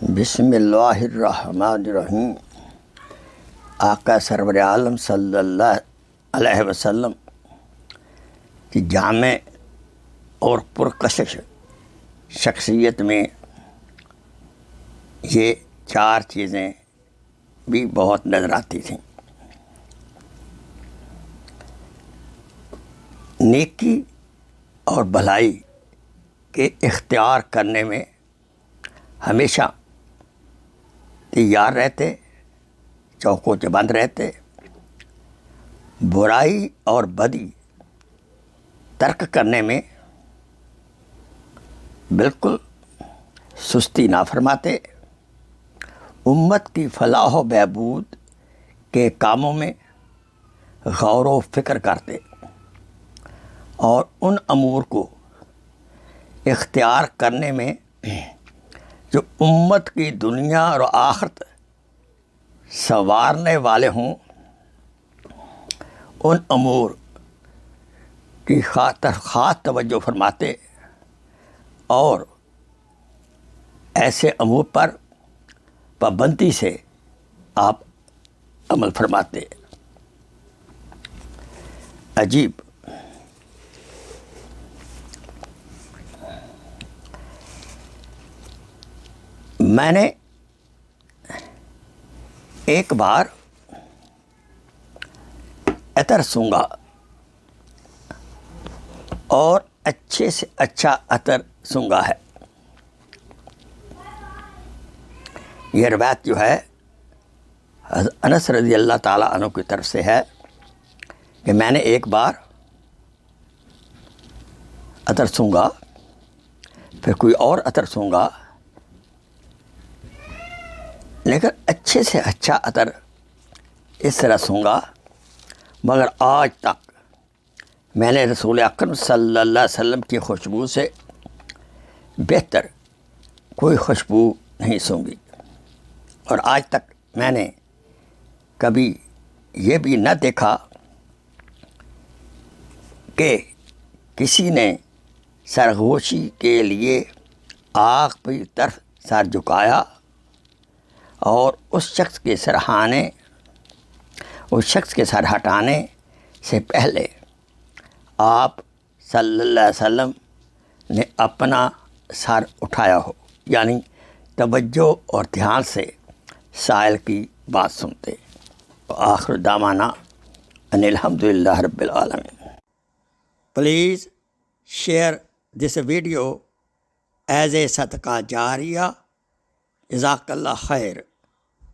بسم اللہ الرحمن الرحیم۔ آقا سرور عالم صلی اللہ علیہ وسلم کی جامع اور پرکشش شخصیت میں یہ چار چیزیں بھی بہت نظر آتی تھیں۔ نیکی اور بھلائی کے اختیار کرنے میں ہمیشہ تیار رہتے، چوکو چبند رہتے، برائی اور بدی ترک کرنے میں بالکل سستی نہ فرماتے، امت کی فلاح و بہبود کے کاموں میں غور و فکر کرتے اور ان امور کو اختیار کرنے میں جو امت کی دنیا اور آخرت سنوارنے والے ہوں، ان امور کی خاص توجہ فرماتے اور ایسے امور پر پابندی سے آپ عمل فرماتے۔ عجیب، میں نے ایک بار عطر سونگھا اور اچھے سے اچھا عطر سونگھا ہے۔ یہ روایت جو ہے انس رضی اللہ تعالیٰ عنہ کی طرف سے ہے کہ میں نے ایک بار عطر سونگھا، پھر کوئی اور عطر سونگھا، لیکن اچھے سے اچھا عطر اس طرح سونگھا، مگر آج تک میں نے رسول اکرم صلی اللہ علیہ وسلم کی خوشبو سے بہتر کوئی خوشبو نہیں سونگھی، اور آج تک میں نے کبھی یہ بھی نہ دیکھا کہ کسی نے سرگوشی کے لیے آگ کی طرف سر جھکایا اور اس شخص کے سر ہٹانے سے پہلے آپ صلی اللہ علیہ وسلم نے اپنا سر اٹھایا ہو، یعنی توجہ اور دھیان سے سائل کی بات سنتے۔ آخر دعوانا ان الحمدللہ رب العالمین۔ Please share this video as a صدقہ جاریہ۔ جزاک اللہ خیر۔